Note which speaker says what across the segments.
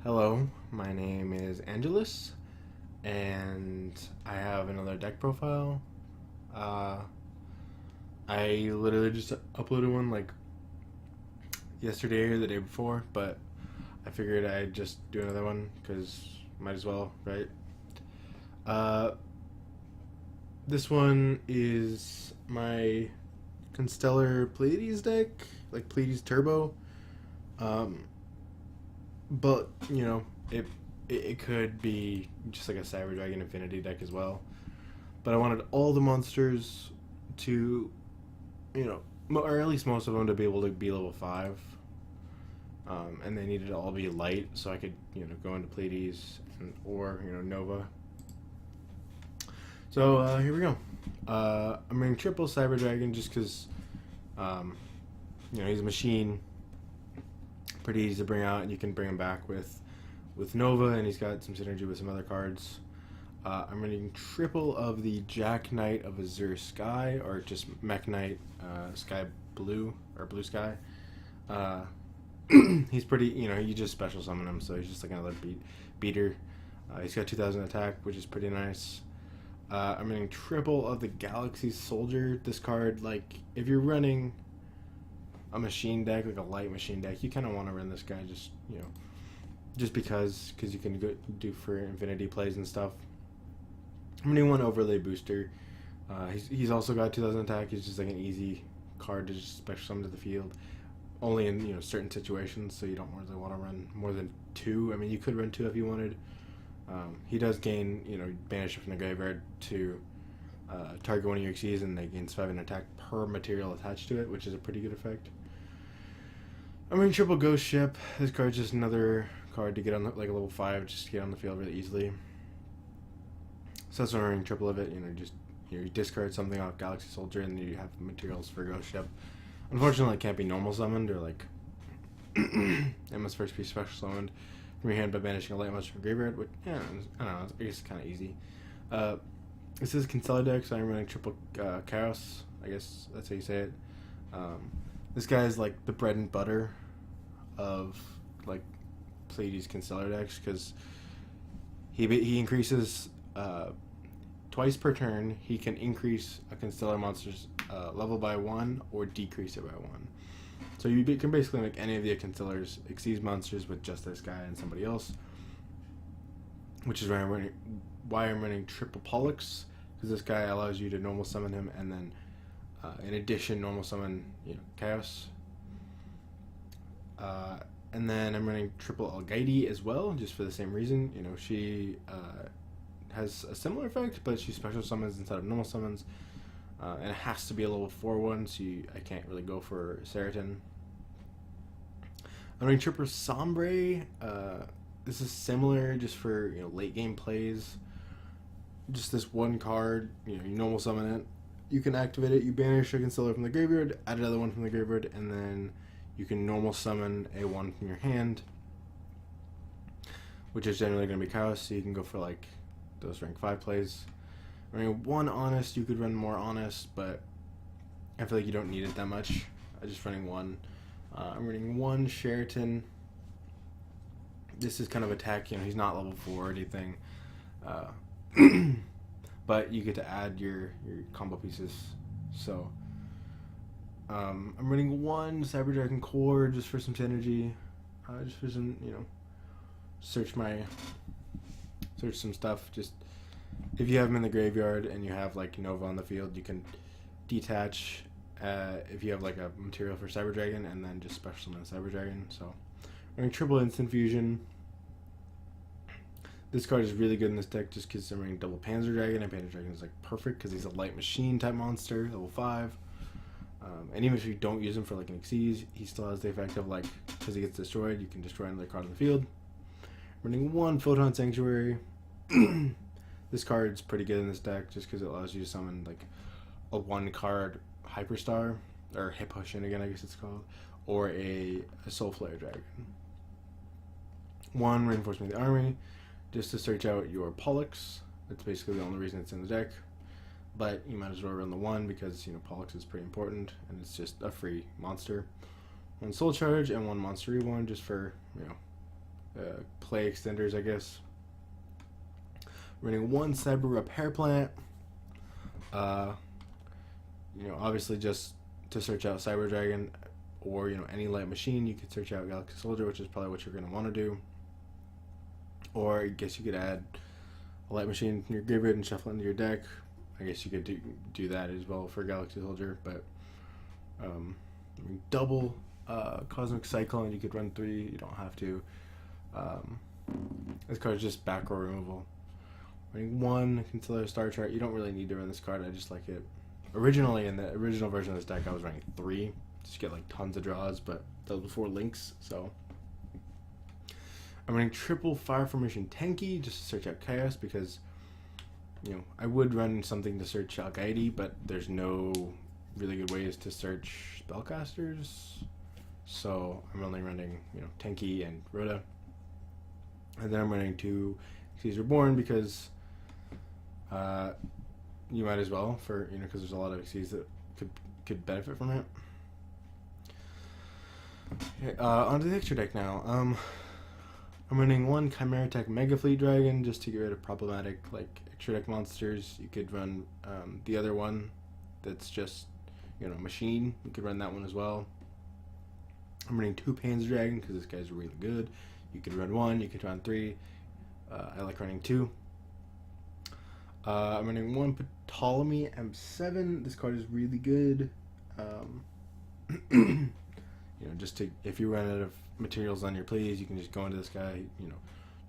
Speaker 1: Hello, my name is Angelus, and I have another deck profile. Uh, I literally just uploaded one like yesterday or the day before, but I figured I'd just do another one because might as well, right? Uh, this one is my Constellar Pleiades deck, like Pleiades Turbo. Um, but it could be just like a Cyber Dragon Infinity deck as well. But I wanted all the monsters to, or at least most of them to be able to be level 5. And they needed to all be light so I could, go into Pleiades or, Nova. So here we go. I'm running triple Cyber Dragon just because, um, he's a machine, pretty easy to bring out, and you can bring him back with Nova, and he's got some synergy with some other cards. I'm running triple of the Jack Knight of Azure Sky, or just Mech Knight Sky Blue, or Blue Sky. He's pretty, you just special summon him, so he's just like another beater. He's got 2000 attack, which is pretty nice. I'm running triple of the Galaxy Soldier. This card, like, if you're running a machine deck, like a light machine deck, you kind of want to run this guy just because you can do for infinity plays and stuff. I'm running one overlay booster. He's also got 2000 attack. He's just like an easy card to just special summon to the field. Only in certain situations, so you don't really want to run more than 2. I mean, you could run 2 if you wanted. He does gain, banish from the graveyard to target one of your Xyz, and they gain 5 in attack per material attached to it, which is a pretty good effect. I'm running triple Ghost Ship. This card's just another card to get on like a level 5, just to get on the field really easily. So that's why I'm running triple of it. You discard something off Galaxy Soldier, and you have materials for Ghost Ship. Unfortunately, it can't be normal summoned, or like it must first be special summoned from your hand by banishing a light monster from graveyard, which, I don't know, I guess it's kind of easy. This is Constellar deck, so I'm running triple Chaos. I guess that's how you say it. This guy is like the bread and butter of like Pleiades Constellar decks, because he increases twice per turn. He can increase a Constellar monster's level by 1 or decrease it by 1. So you can basically make any of the Constellar's Xyz monsters with just this guy and somebody else, which is why I'm running triple Pollux, because this guy allows you to normal summon him, and then in addition normal summon Chaos. And then I'm running triple Algaidi as well, just for the same reason. She has a similar effect, but she special summons instead of normal summons. And it has to be a level 4 one, so I can't really go for Seriton. I'm running triple Sombre. This is similar, just for late game plays. Just this one card, you normal summon it. You can activate it. You banish a Constellar from the graveyard, add another one from the graveyard, and then you can normal summon a 1 from your hand, which is generally going to be Chaos. So you can go for like those rank 5 plays. Running 1 Honest, you could run more Honest, but I feel like you don't need it that much. I'm just running 1. I'm running 1 Sheraton. This is kind of attack, he's not level 4 or anything. But you get to add your combo pieces. So I'm running 1 Cyber Dragon Core just for some synergy. Just for some, search some stuff. Just if you have him in the graveyard and you have like Nova on the field, you can detach if you have like a material for Cyber Dragon, and then just special summon Cyber Dragon. So running triple Instant Fusion. This card is really good in this deck just because I'm running double Panzer Dragon, and Panzer Dragon is like perfect because he's a light machine type monster, level 5. And even if you don't use him for like an Xyz, he still has the effect of like, because he gets destroyed, you can destroy another card on the field. Running 1 Photon Sanctuary. This card's pretty good in this deck just because it allows you to summon like a 1 card Hyperstar, or Hip Shinigami, I guess it's called, or a Soul Flare Dragon. 1 Reinforcement of the Army, just to search out your Pollux. That's basically the only reason it's in the deck. But you might as well run the 1 because Pollux is pretty important, and it's just a free monster. 1 Soul Charge and 1 Monster Reborn just for play extenders, I guess. Running one Cyber Repair Plant. Obviously just to search out Cyber Dragon, or any light machine. You could search out Galaxy Soldier, which is probably what you're going to want to do. Or I guess you could add a light machine in your graveyard and shuffle it into your deck. I guess you could do that as well for Galaxy Soldier, but double Cosmic Cyclone, you could run 3. You don't have to. This card is just back row removal. Running one Constellar Star Chart. You don't really need to run this card. I just like it. Originally, in the original version of this deck, I was running 3 just to get like tons of draws, but that was before links, so I'm running triple Fire Formation Tenki just to search out Chaos, because I would run something to search Algaidi, but there's no really good ways to search Spellcasters, so I'm only running Tenki and Rhoda, and then I'm running 2 Xyz Reborn because you might as well, for because there's a lot of Xyz that could benefit from it. Okay, onto the extra deck now. I'm running one Chimera Tech Mega Fleet Dragon just to get rid of problematic extra deck monsters. You could run the other one that's just machine. You could run that one as well. I'm running 2 Panzer Dragon because this guy's really good. You could run 1. You could run 3. I like running 2. I'm running 1 Ptolemy M7. This card is really good. Just to, if you run out of materials on your Pleiades, you can just go into this guy,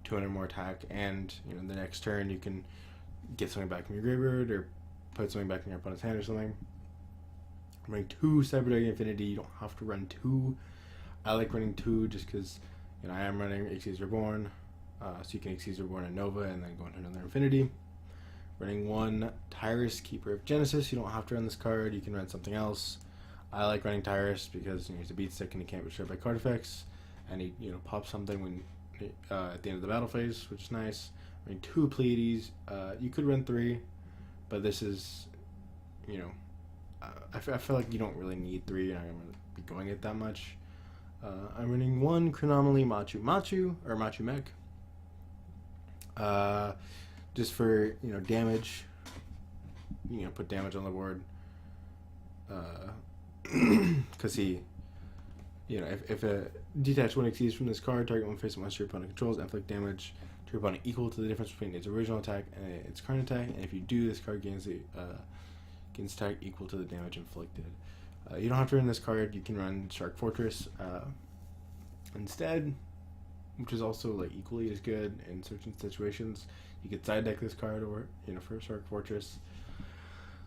Speaker 1: 200 more attack, and the next turn you can get something back from your graveyard or put something back in your opponent's hand or something. I'm running 2 Cyber Dragon Infinity. You don't have to run 2. I like running 2 just because I am running Xyz Reborn, so you can Xyz Reborn a Nova and then go into another Infinity. Running 1 Tyrus, Keeper of Genesis. You don't have to run this card. You can run something else. I like running Tyrus because he's a beat stick and he can't be destroyed by card effects, and he pops something when at the end of the battle phase, which is nice. Running 2 Pleiades. You could run 3, but this is I feel like you don't really need 3. You're not going to be going it that much. I'm running 1 Chronomaly Machu Mech. Just for damage. Put damage on the board. Because he, if a detached 1 Xyz from this card, target one face monster your opponent controls, inflict damage to your opponent equal to the difference between its original attack and its current attack, and if you do, this card gains attack equal to the damage inflicted. You don't have to run this card. You can run Shark Fortress instead, which is also equally as good in certain situations. You could side deck this card, or for Shark Fortress.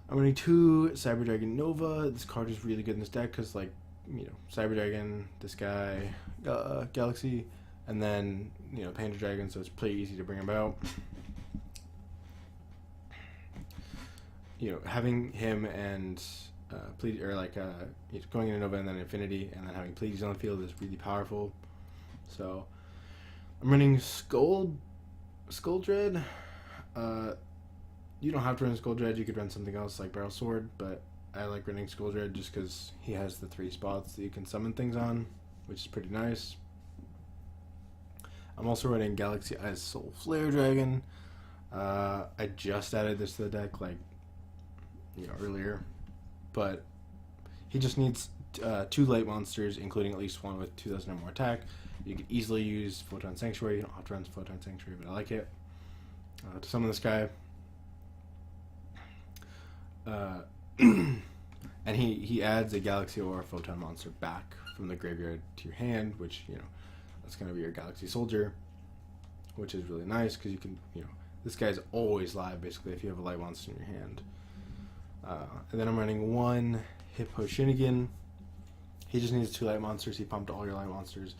Speaker 1: I'm running 2 Cyber Dragon Nova. This card is really good in this deck because, Cyber Dragon, this guy, Galaxy, and then, Panda Dragon, so it's pretty easy to bring about. Having him and going into Nova and then Infinity, and then having Pleiades on the field is really powerful. So, I'm running Skull Dread. You don't have to run Skull Dread. You could run something else like Barrel Sword, but I like running Skull Dread just because he has the 3 spots that you can summon things on, which is pretty nice. I'm also running Galaxy Eyes Soul Flare Dragon. I just added this to the deck earlier, but he just needs 2 light monsters, including at least 1 with 2,000 or more attack. You could easily use Photon Sanctuary. You don't have to run Photon Sanctuary, but I like it. To summon this guy. And he adds a Galaxy or a Photon monster back from the graveyard to your hand, which, that's going to be your Galaxy Soldier, which is really nice because you can, this guy's always live basically if you have a light monster in your hand. And then I'm running 1 Hippo Shinigami. He just needs 2 light monsters. He pumped all your light monsters.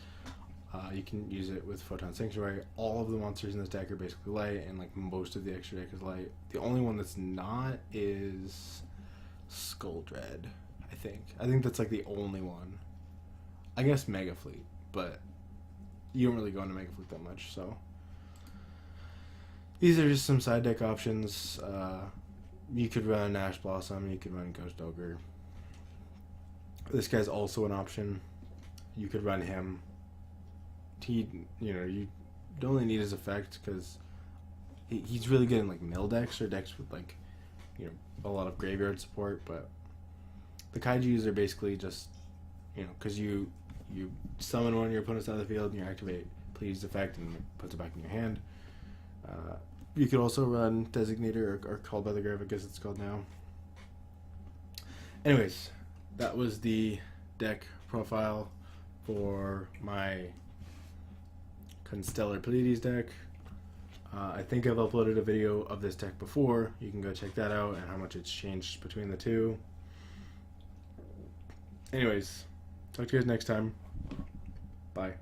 Speaker 1: You can use it with Photon Sanctuary. All of the monsters in this deck are basically light, and most of the extra deck is light. The only one that's not is Skull Dread, I think. I think that's the only one. I guess Mega Fleet, but you don't really go into Mega Fleet that much, so. These are just some side deck options. You could run Ash Blossom, you could run Ghost Ogre. This guy's also an option. You could run him. You don't really need his effect because he's really good in like mill decks or decks with like, you know, a lot of graveyard support. But the kaijus are basically just, you know, because you summon one of your opponent's out of the field and you activate Pleiades effect and it puts it back in your hand. You could also run Designator or Called by the Grave, I guess it's called now. Anyways, that was the deck profile for my Constellar Pleiades deck. I think I've uploaded a video of this deck before. You can go check that out and how much it's changed between the two. Anyways, talk to you guys next time. Bye.